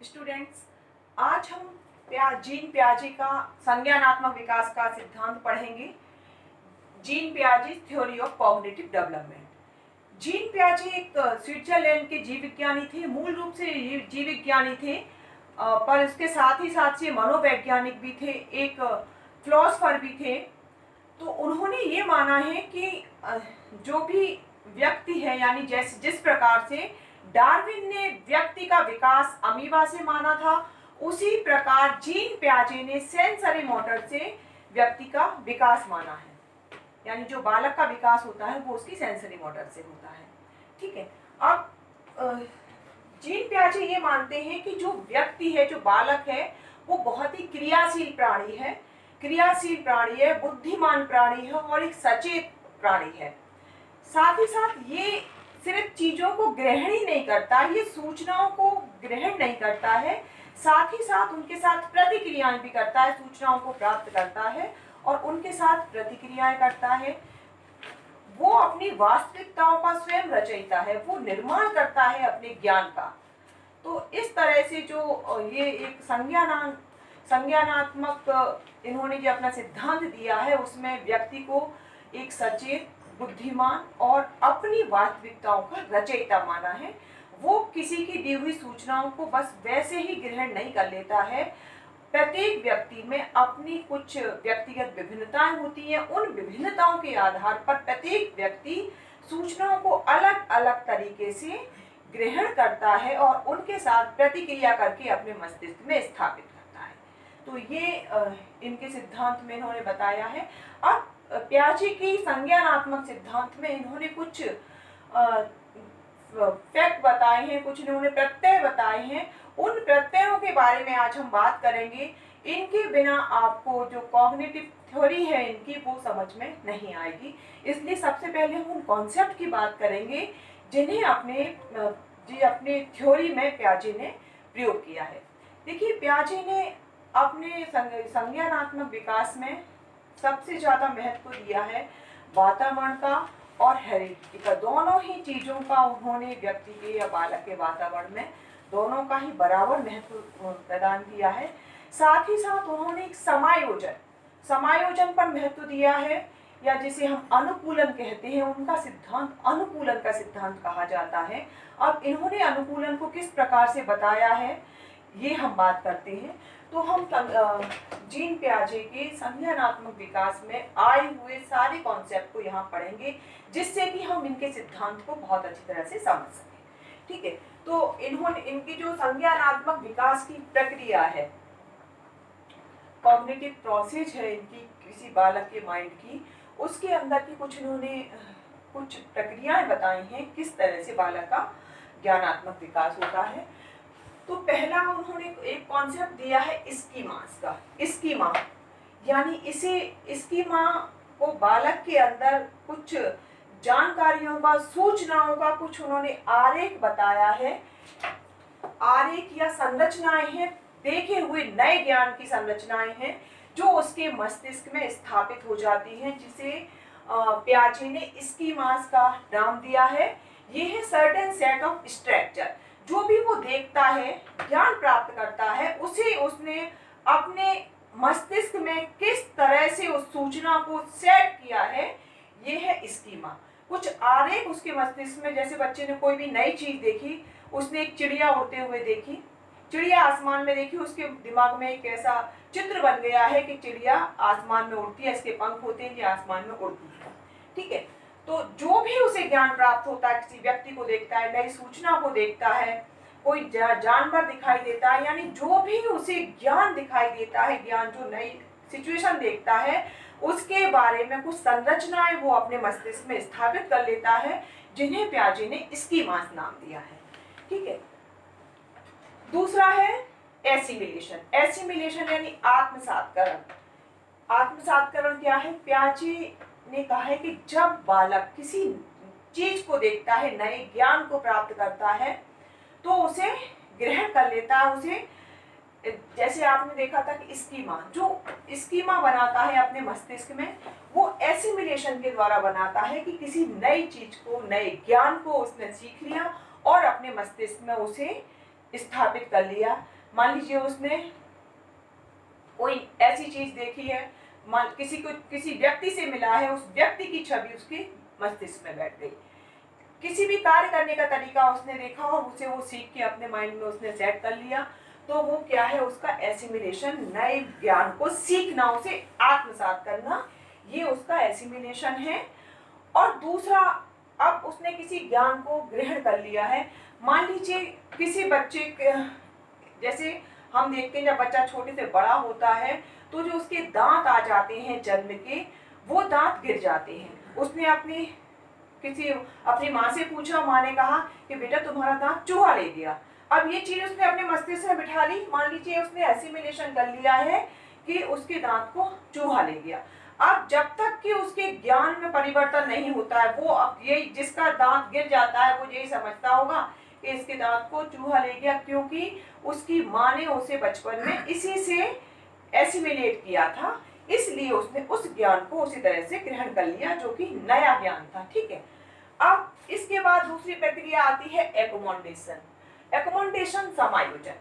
Students, आज हम gene पियाजे का संज्ञानात्मक विकास का सिद्धांत पढ़ेंगे। जीन पियाजे theory of cognitive development. Jean पियाजे एक स्विट्जरलैंड के जीव विज्ञानी थे। मूल रूप से ये जीव विज्ञानी थे, पर इसके साथ ही साथ से मनोवैज्ञानिक भी थे, एक फिलोसफर भी थे। तो उन्होंने ये माना है कि जो भी व्यक्ति है, यानी जैसे जिस प्रकार से डार्विन ने व्यक्ति का विकास अमीबा से माना था, उसी प्रकार जीन पियाजे ने सेंसरी मोटर से व्यक्ति का विकास माना है। यानी जो बालक का विकास होता है वो उसकी सेंसरी मोटर से होता है। ठीक है। अब जीन पियाजे ये मानते हैं कि जो व्यक्ति है, जो बालक है, वो बहुत ही क्रियाशील प्राणी है, बुद्धिमान प्राणी है और एक सचेत प्राणी है। साथ ही साथ ये सिर्फ चीजों को ग्रहण ही नहीं करता, ये सूचनाओं को ग्रहण नहीं करता है, साथ ही साथ उनके साथ प्रतिक्रियाएं भी करता है, सूचनाओं को प्राप्त करता है और उनके साथ प्रतिक्रियाएं करता है। वो अपनी वास्तविकताओं का स्वयं रचयिता है, वो निर्माण करता है अपने ज्ञान का। तो इस तरह से जो ये एक संज्ञानात्मक इन्होंने जो अपना सिद्धांत दिया है, उसमें व्यक्ति को एक सचेत, बुद्धिमान और अपनी वास्तविकताओं का रचयिता माना है। वो किसी की दी हुई सूचनाओं को बस वैसे ही ग्रहण नहीं कर लेता है। प्रत्येक व्यक्ति में अपनी कुछ व्यक्तिगत विभिन्नताएं होती हैं। उन विभिन्नताओं के आधार पर प्रत्येक व्यक्ति सूचनाओं को अलग अलग तरीके से ग्रहण करता है और उनके साथ प्रतिक्रिया करके अपने मस्तिष्क में स्थापित करता है। तो ये इनके सिद्धांत में इन्होंने बताया है। अब पियाजे की संज्ञानात्मक सिद्धांत में इन्होंने कुछ फैक्ट बताए हैं, कुछ इन्होंने प्रत्यय बताए हैं। उन प्रत्ययों के बारे में आज हम बात करेंगे। इनके बिना आपको जो कॉग्निटिव थ्योरी है इनकी, वो समझ में नहीं आएगी। इसलिए सबसे पहले हम उन कॉन्सेप्ट की बात करेंगे जिन्हें अपने थ्योरी में पियाजे ने प्रयोग किया है। देखिए, पियाजे ने अपने संज्ञानात्मक विकास में सबसे ज्यादा महत्व दिया है वातावरण का और हेरिडिटी का। दोनों ही चीजों का उन्होंने व्यक्ति के या बालक के वातावरण में दोनों का ही बराबर महत्व प्रदान किया है। साथ ही साथ उन्होंने एक समायोजन पर महत्व दिया है, या जिसे हम अनुकूलन कहते हैं। उनका सिद्धांत अनुकूलन का सिद्धांत कहा जाता है। अब इन्होंने अनुकूलन को किस प्रकार से बताया है, ये हम बात करते हैं। तो हम जीन पियाजे के संज्ञानात्मक विकास में आए हुए सारे कॉन्सेप्ट को यहाँ पढ़ेंगे, जिससे कि हम इनके सिद्धांत को बहुत अच्छी तरह से समझ सकें। ठीक है। तो इनकी जो संज्ञानात्मक विकास की प्रक्रिया है, कॉग्निटिव प्रोसेस है इनकी, किसी बालक के माइंड की, उसके अंदर की इन्होंने कुछ प्रक्रियाएं बताई हैं किस तरह से बालक का ज्ञानात्मक विकास होता है। तो पहला उन्होंने एक कॉन्सेप्ट दिया है स्कीमास का। स्कीमा यानी स्कीमा को बालक के अंदर कुछ जानकारियों का, सूचनाओं का कुछ उन्होंने आरेख बताया है। आरेख या संरचनाएं हैं, देखे हुए नए ज्ञान की संरचनाएं हैं जो उसके मस्तिष्क में स्थापित हो जाती हैं, जिसे पियाजे ने स्कीमास का नाम दिया है। ये है सर्टेन सेट ऑफ स्ट्रक्चर। जो भी वो देखता है, ज्ञान प्राप्त करता है, उसे उसने अपने मस्तिष्क में किस तरह से उस सूचना को सेट किया है, ये है स्कीमा। कुछ आरेख उसके मस्तिष्क में, जैसे बच्चे ने कोई भी नई चीज देखी, उसने एक चिड़िया उड़ते हुए देखी, चिड़िया आसमान में देखी, उसके दिमाग में एक ऐसा चित्र बन गया है कि चिड़िया आसमान में उड़ती है, इसके पंख होते हैं, ये आसमान में उड़ती है। ठीक है। तो जो भी उसे ज्ञान प्राप्त होता है, किसी व्यक्ति को देखता है, नई सूचना को देखता है, कोई जानवर दिखाई देता है, यानी जो भी उसे ज्ञान दिखाई देता है, ज्ञान जो नई सिचुएशन देखता है, उसके बारे में कुछ संरचनाएं वो अपने मस्तिष्क में स्थापित कर लेता है, जिन्हें पियाजे ने स्कीमास नाम दिया है। ठीक है। दूसरा है एसिमिलेशन यानी आत्मसात्करण। आत्मसात्करण क्या है? पियाजे ने कहा है कि जब बालक किसी चीज को देखता है, नए ज्ञान को प्राप्त करता है, तो उसे ग्रहण कर लेता है। उसे, जैसे आपने देखा था कि स्कीमा बनाता है अपने मस्तिष्क में, वो एसिमिलेशन के द्वारा बनाता है कि किसी नई चीज को, नए ज्ञान को उसने सीख लिया और अपने मस्तिष्क में उसे स्थापित कर लिया। मान लीजिए उसने कोई ऐसी चीज देखी है, मान किसी व्यक्ति से मिला है, उस व्यक्ति की छवि उसके मस्तिष्क में बैठ गई। किसी भी कार्य करने का तरीका उसने देखा और उसे वो सीख के अपने माइंड में उसने सेट कर लिया, तो वो क्या है, उसका एसिमिलेशन, नए ज्ञान को सीखना, उसे आत्मसात करना, ये उसका एसिमिलेशन है। और दूसरा, अब उसने किसी ज्ञान को ग्रहण कर लिया है। मान लीजिए किसी बच्चे के, जैसे हम देखते हैं जब बच्चा छोटे से बड़ा होता है तो जो उसके दांत आ जाते हैं जन्म के, वो दांत गिर जाते हैं। उसने अपनी माँ से पूछा, माँ ने कहा कि बेटा तुम्हारा दांत चूहा ले गया। अब ये चीज उसने अपने मस्तिष्क में बिठा ली। मान लीजिए उसने एसिमिलेशन कर लिया है कि उसके दांत को चूहा ले गया। अब जब तक कि उसके ज्ञान में परिवर्तन नहीं होता है, वो अब ये जिसका दांत गिर जाता है वो यही समझता होगा कि इसके दांत को चूहा ले गया, क्योंकि उसकी माँ ने उसे बचपन में इसी से एसिमिलेट किया था, इसलिए उसने उस ज्ञान को उसी तरह से ग्रहण कर लिया जो कि नया ज्ञान था। ठीक है। अब इसके बाद दूसरी प्रक्रिया आती है एकोमोडेशन। एकोमोडेशन समायोजन।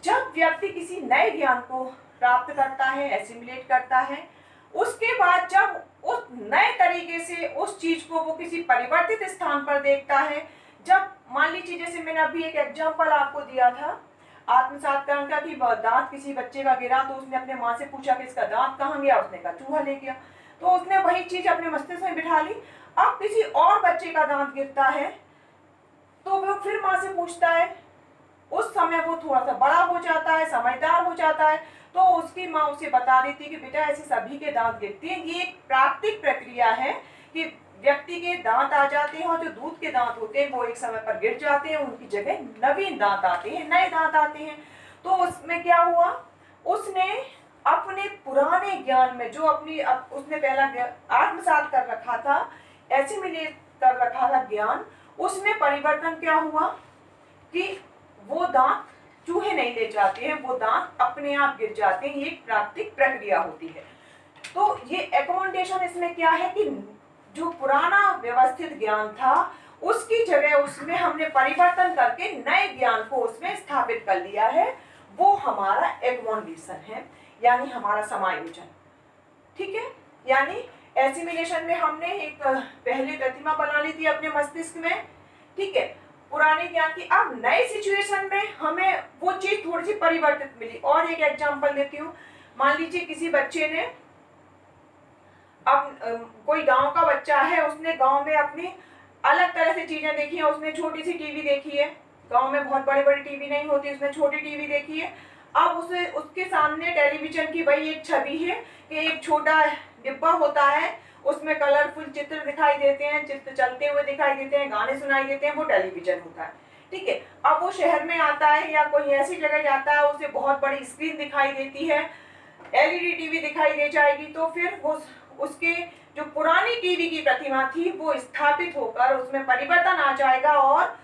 जब व्यक्ति किसी नए ज्ञान को प्राप्त करता है, एसिमिलेट करता है, उसके बाद जब उस नए तरीके से उस चीज को वो किसी परिवर्तित स्थान पर देखता है, जब मान लीजिए जैसे मैंने अभी एक एग्जांपल आपको दिया था आत्मसातकरण का, कि दांत किसी बच्चे का गिरा तो उसने अपने माँ से पूछा कि इसका दांत कहाँ गया, उसने कहा चूहा ले गया, तो उसने वही चीज अपने मस्तिष्क में बिठा ली। अब किसी और बच्चे का दांत गिरता है तो वो फिर माँ से पूछता है, उस समय वो थोड़ा सा बड़ा हो जाता है, समझदार हो जाता है, तो उसकी माँ उसे बता देती है कि बेटा ऐसे सभी के दांत गिरते हैं। ये एक प्राकृतिक प्रक्रिया है कि व्यक्ति के दांत आ जाते हैं और जो दूध के दांत होते हैं वो एक समय पर गिर जाते हैं, उनकी जगह नवीन दांत आते हैं, नए दांत आते हैं। तो उसमें क्या हुआ, उसने अपने पुराने ज्ञान में जो उसने पहला आत्मसात कर रखा था, एसिमिलेट कर रखा था ज्ञान, उसमें परिवर्तन क्या हुआ कि वो दांत चूहे नहीं ले जाते हैं, वो दांत अपने आप गिर जाते हैं। ये एक प्राकृतिक प्रक्रिया होती है। तो ये एकोमोडेशन इसमें क्या है कि जो पुराना व्यवस्थित ज्ञान था उसकी जगह उसमें हमने परिवर्तन करके नए ज्ञान को उसमें स्थापित कर लिया है, वो हमारा एकोमोडेशन है, यानी हमारा समायोजन। ठीक है। यानी एसिमिलेशन में हमने एक पहले प्रतिमा बना ली थी अपने मस्तिष्क में, ठीक है, पुराने ज्ञान की। अब नए सिचुएशन में हमें वो चीज थोड़ी सी परिवर्तित मिली। और एक एग्जांपल देती हूँ। मान लीजिए किसी बच्चे ने, अब कोई गांव का बच्चा है, उसने गांव में अपनी अलग तरह से चीजें देखी है। उसने छोटी सी टीवी देखी है, गांव में बहुत बड़ी बड़ी टीवी नहीं होती, उसने छोटी टीवी देखी है। अब उसके सामने टेलीविजन की वही एक छवि है कि एक छोटा डिब्बा होता है, उसमें कलरफुल चित्र दिखाई देते हैं, चित्र चलते हुए दिखाई देते हैं, गाने सुनाई देते हैं, वो टेलीविजन होता है। ठीक है। अब वो शहर में आता है या कोई ऐसी जगह जाता है, उसे बहुत बड़ी स्क्रीन दिखाई देती है, एलईडी टीवी दिखाई दे जाएगी, तो फिर वो उसके जो पुरानी टीवी की प्रतिमा थी वो स्थापित होकर उसमें परिवर्तन आ जाएगा और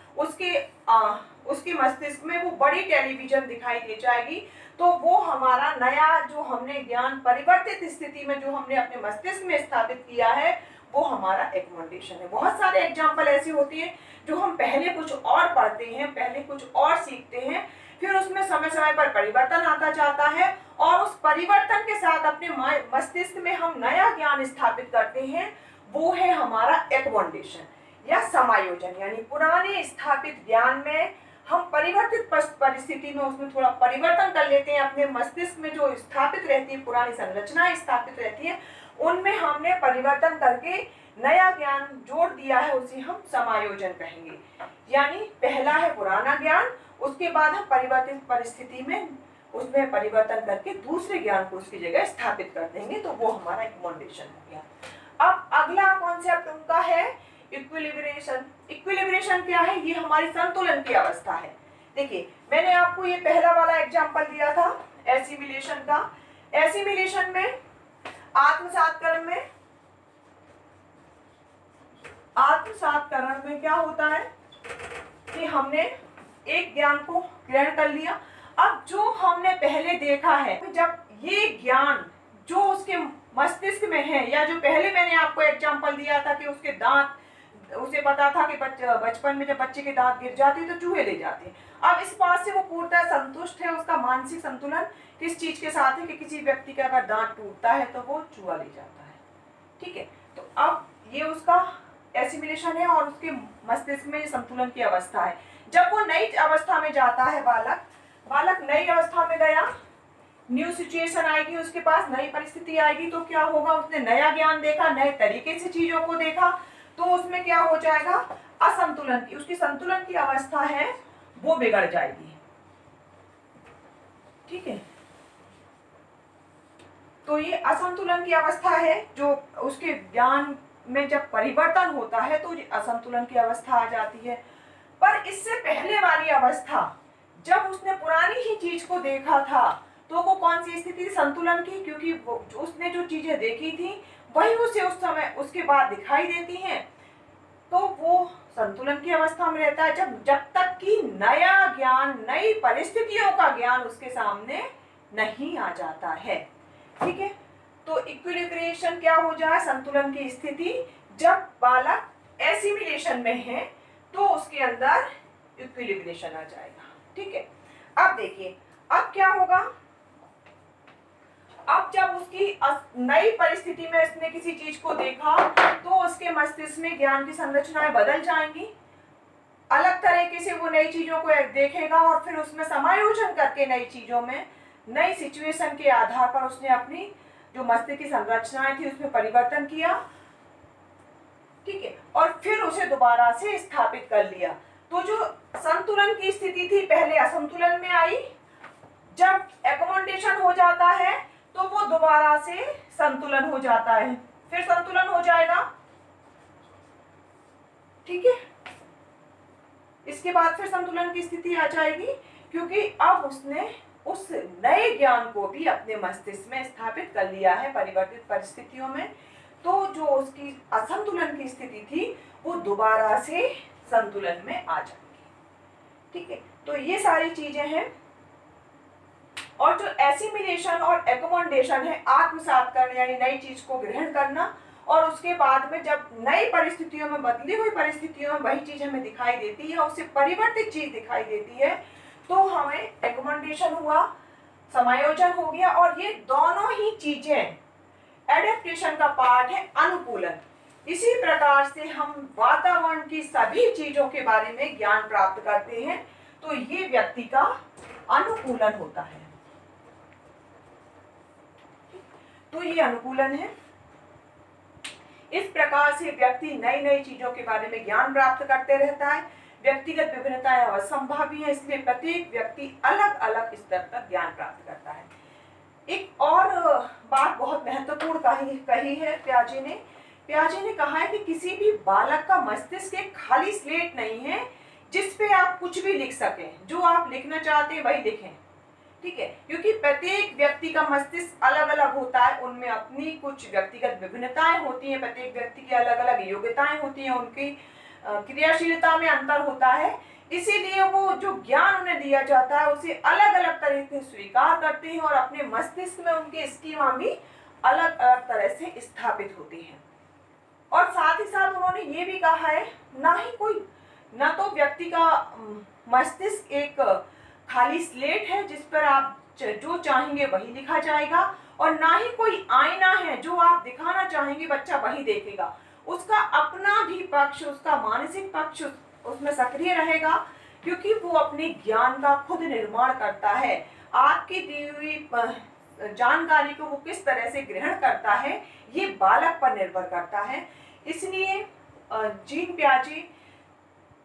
उसके मस्तिष्क में वो बड़ी टेलीविजन दिखाई दे जाएगी। तो वो हमारा नया जो हमने ज्ञान परिवर्तित स्थिति में जो हमने अपने मस्तिष्क में स्थापित किया है वो हमारा एकोमोडेशन है। बहुत सारे एग्जाम्पल ऐसे होती है जो हम पहले कुछ और पढ़ते हैं, पहले कुछ और सीखते हैं, फिर उसमें समय समय पर परिवर्तन आता जाता है और उस परिवर्तन के साथ अपने मस्तिष्क में हम नया ज्ञान स्थापित करते हैं, वो है हमारा एकोमोडेशन या समायोजन। यानी पुराने स्थापित ज्ञान में हम परिवर्तित परिस्थिति में उसमें थोड़ा परिवर्तन कर लेते हैं। अपने मस्तिष्क में जो स्थापित रहती है, पुरानी संरचना स्थापित रहती है, उनमें हमने परिवर्तन करके नया ज्ञान जोड़ दिया है, उसे हम समायोजन कहेंगे। यानी पहला है पुराना ज्ञान, उसके बाद हम परिवर्तित परिस्थिति में उसमें परिवर्तन करके दूसरे ज्ञान को उसकी जगह स्थापित कर देंगे, तो वो हमारा एकोमोडेशन हो गया। अब अगला कॉन्सेप्ट उनका है इक्विलिब्रेशन। इक्विलिब्रेशन क्या है? ये हमारी संतुलन की अवस्था है। देखिए मैंने आपको ये पहला वाला एग्जांपल दिया था एसिमिलेशन का। एसिमिलेशन में आत्मसातकरण में क्या होता है कि हमने एक ज्ञान को ग्रहण कर लिया। अब जो हमने पहले देखा है, जब ये ज्ञान जो उसके मस्तिष्क में है, या जो पहले मैंने आपको एग्जांपल दिया था कि उसके दांत, उसे पता था कि बचपन में जब बच्चे के दांत गिर जाते हैं तो चूहे ले जाते हैं। अब इस बात से वो पूर्णतः संतुष्ट है। उसका मानसिक संतुलन किस चीज के साथ है कि किसी व्यक्ति का अगर दांत टूटता है तो वो चूहा ले जाता है, ठीक है। तो अब ये उसका एसिमिलेशन है और उसके मस्तिष्क में संतुलन की अवस्था है। जब वो नई अवस्था में जाता है, बालक नई अवस्था में गया, न्यू सिचुएशन आएगी, उसके पास नई परिस्थिति आएगी, तो क्या होगा, उसने नया ज्ञान देखा, नए तरीके से चीजों को देखा, तो उसमें क्या हो जाएगा, असंतुलन की, उसकी संतुलन की अवस्था है वो बिगड़ जाएगी, ठीक है। तो ये असंतुलन की अवस्था है, जो उसके ज्ञान में जब परिवर्तन होता है तो असंतुलन की अवस्था आ जाती है। पर इससे पहले वाली अवस्था, जब उसने पुरानी ही चीज को देखा था, तो वो कौन सी स्थिति थी, संतुलन की, क्योंकि उसने जो चीजें देखी थी वही उसे उस समय उसके बाद दिखाई देती हैं, तो वो संतुलन की अवस्था में रहता है। जब तक कि नया ज्ञान, नई परिस्थितियों का ज्ञान उसके सामने नहीं आ जाता है, ठीक है। तो इक्विलिब्रेशन क्या हो जाए, संतुलन की स्थिति। जब बालक एसिमिलेशन में है तो उसके अंदर इक्विलिब्रेशन आ जाएगा, ठीक है। अब देखिए, अब क्या होगा, अब जब उसकी नई परिस्थिति में उसने किसी चीज को देखा तो उसके मस्तिष्क में ज्ञान की संरचनाएं बदल जाएंगी, अलग तरीके से वो नई चीजों को देखेगा और फिर उसमें समायोजन करके नई चीजों में, नई सिचुएशन के आधार पर उसने अपनी जो मस्तिष्क की संरचनाएं थी उसमें परिवर्तन किया, ठीक है, और फिर उसे दोबारा से स्थापित कर लिया। तो जो संतुलन की स्थिति थी पहले असंतुलन में आई, जब एकोमोडेशन हो जाता है तो वो दोबारा से संतुलन हो जाता है, फिर संतुलन हो जाएगा, ठीक है। इसके बाद फिर संतुलन की स्थिति आ जाएगी, क्योंकि अब उसने उस नए ज्ञान को भी अपने मस्तिष्क में स्थापित कर लिया है परिवर्तित परिस्थितियों में। तो जो उसकी असंतुलन की स्थिति थी वो दोबारा से संतुलन में आ जाएगी, ठीक है। तो ये सारी चीजें हैं। और जो एसिमिलेशन और एकोमोडेशन है, आत्मसात करना यानी नई चीज को ग्रहण करना, और उसके बाद में जब नई परिस्थितियों में, बदली हुई परिस्थितियों में वही चीज हमें दिखाई देती है, उससे परिवर्तित चीज दिखाई देती है, तो हमें एकोमोडेशन हुआ, समायोजन हो गया। और ये दोनों ही चीजें एडेप्टेशन का पार्ट है, अनुकूलन। इसी प्रकार से हम वातावरण की सभी चीजों के बारे में ज्ञान प्राप्त करते हैं, तो ये व्यक्ति का अनुकूलन होता है। तो ये अनुकूलन है। इस प्रकार से व्यक्ति नई नई चीजों के बारे में ज्ञान प्राप्त करते रहता है। व्यक्तिगत विभिन्नताएं असंभावी है, इसलिए प्रत्येक व्यक्ति अलग अलग स्तर तक ज्ञान प्राप्त करता है। एक और बात बहुत महत्वपूर्ण कही है प्याजे ने कहा है कि किसी भी बालक का मस्तिष्क एक खाली स्लेट नहीं है जिसपे आप कुछ भी लिख सकें, जो आप लिखना चाहते हैं वही लिखें, ठीक है। क्योंकि प्रत्येक व्यक्ति का मस्तिष्क अलग अलग होता है, उनमें अपनी कुछ व्यक्तिगत विभिन्नताएं होती हैं, प्रत्येक व्यक्ति की अलग अलग योग्यताएं होती हैं, उनकी क्रियाशीलता में अंतर होता है, इसीलिए वो जो ज्ञान उन्हें दिया जाता है उसे अलग अलग तरीके से स्वीकार करते हैं और अपने मस्तिष्क में उनके स्कीमा भी अलग अलग तरह से स्थापित होती हैं। और साथ ही साथ उन्होंने ये भी कहा है, ना तो व्यक्ति का मस्तिष्क एक खाली स्लेट है जिस पर आप जो चाहेंगे वही लिखा जाएगा, और ना ही कोई आईना है जो आप दिखाना चाहेंगे बच्चा वही देखेगा। उसका अपना भी पक्ष, उसका मानसिक पक्ष उसमें सक्रिय रहेगा, क्योंकि वो अपने ज्ञान का खुद निर्माण करता है। आपकी दी हुई जानकारी को वो किस तरह से ग्रहण करता है ये बालक पर निर्भर करता है। इसलिए जीन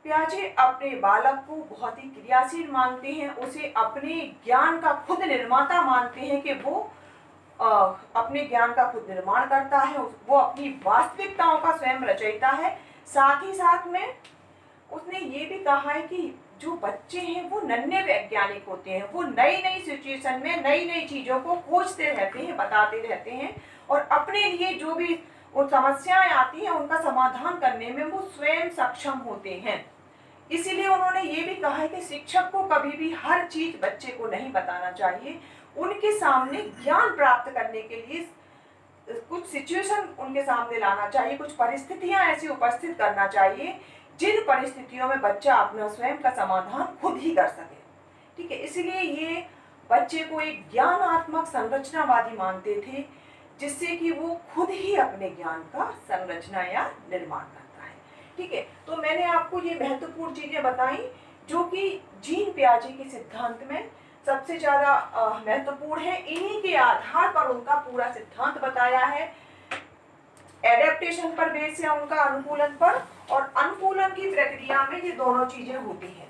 प्याजे अपने बालक को बहुत ही क्रियाशील मानते हैं, उसे अपने ज्ञान का खुद निर्माता मानते हैं कि वो अपने ज्ञान का खुद निर्माण करता है, वो अपनी वास्तविकताओं का स्वयं रचयिता है। साथ ही साथ में उसने ये भी कहा है कि जो बच्चे हैं वो नन्हे वैज्ञानिक होते हैं, वो नई नई सिचुएशन में नई नई चीजों को खोजते रहते हैं, बताते रहते हैं, और अपने लिए जो भी उन समस्याएं आती हैं उनका समाधान करने में वो स्वयं सक्षम होते हैं। इसीलिए उन्होंने ये भी कहा है कि शिक्षक को कभी भी हर चीज बच्चे को नहीं बताना चाहिए, उनके सामने ज्ञान प्राप्त करने के लिए कुछ सिचुएशन उनके सामने लाना चाहिए, कुछ परिस्थितियां ऐसी उपस्थित करना चाहिए जिन परिस्थितियों में बच्चा अपना स्वयं का समाधान खुद ही कर सके। ठीक है, इसलिए ये बच्चे को एक ज्ञानात्मक संरचनावादी मानते थे, जिससे कि वो खुद ही अपने ज्ञान का संरचना या निर्माण करता है। ठीक है, तो मैंने आपको ये महत्वपूर्ण चीजें बताई जो कि जीन पियाजे के सिद्धांत में सबसे ज्यादा महत्वपूर्ण है। इन्हीं के आधार पर उनका पूरा सिद्धांत बताया है, एडेप्टेशन पर बेस है उनका, अनुकूलन पर, और अनुकूलन की प्रक्रिया में ये दोनों चीजें होती हैं।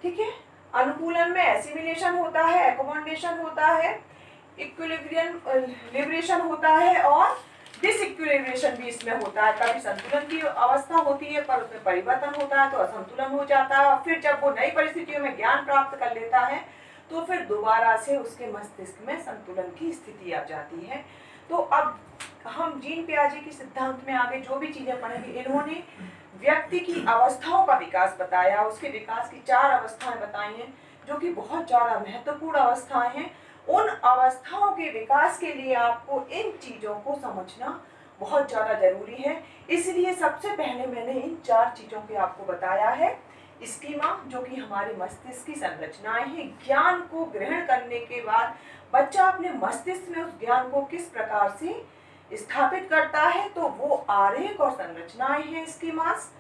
ठीक है, अनुकूलन में एसिमिलेशन होता है, एकोमोडेशन होता है, इक्विलिब्रियम लिबरेशन होता है, और डिसइक्विलिब्रेशन भी इसमें होता है। कभी संतुलन की अवस्था होती है पर उसमें परिवर्तन होता है तो असंतुलन हो जाता है, और फिर जब वो नई परिस्थितियों में ज्ञान प्राप्त कर लेता है तो फिर दोबारा से उसके मस्तिष्क में संतुलन की स्थिति आ जाती है। तो अब हम जीन पियाजे के सिद्धांत में आगे जो भी चीजें पढ़ेंगे, इन्होंने व्यक्ति की अवस्थाओं का विकास बताया, उसके विकास की 4 अवस्थाएं बताई हैं जो कि बहुत ज्यादा महत्वपूर्ण अवस्थाएं हैं। उन अवस्थाओं के विकास के लिए आपको इन चीजों को समझना बहुत ज्यादा जरूरी है। इसलिए सबसे पहले मैंने इन 4 चीजों के आपको बताया है। स्कीमा, जो कि हमारे मस्तिष्क की संरचनाएं हैं। ज्ञान को ग्रहण करने के बाद बच्चा अपने मस्तिष्क में उस ज्ञान को किस प्रकार से स्थापित करता है, तो वो आरेख और संरचनाएं हैं स्कीमास।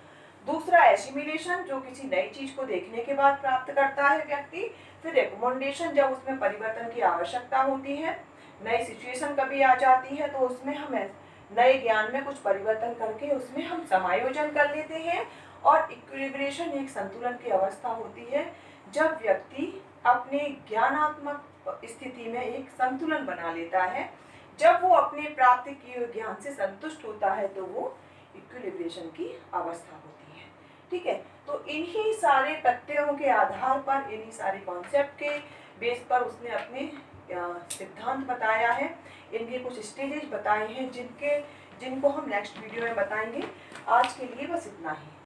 दूसरा एसिमिलेशन, जो किसी नई चीज को देखने के बाद प्राप्त करता है व्यक्ति। फिर एकोमोडेशन, जब उसमें परिवर्तन की आवश्यकता होती है, नई सिचुएशन कभी आ जाती है तो उसमें हम नए ज्ञान में कुछ परिवर्तन करके उसमें हम समायोजन कर लेते हैं। और इक्विलिब्रेशन, एक संतुलन की अवस्था होती है जब व्यक्ति अपने ज्ञानात्मक स्थिति में एक संतुलन बना लेता है। जब वो अपने प्राप्त किए हुए ज्ञान से संतुष्ट होता है तो वो इक्विलिब्रेशन की अवस्था होती है। ठीक है, तो इन्हीं सारे तथ्यों के आधार पर, इन्हीं सारे कॉन्सेप्ट के बेस पर उसने अपने सिद्धांत बताया है। इनके कुछ स्टेजेस बताए हैं जिनको हम नेक्स्ट वीडियो में बताएंगे। आज के लिए बस इतना ही।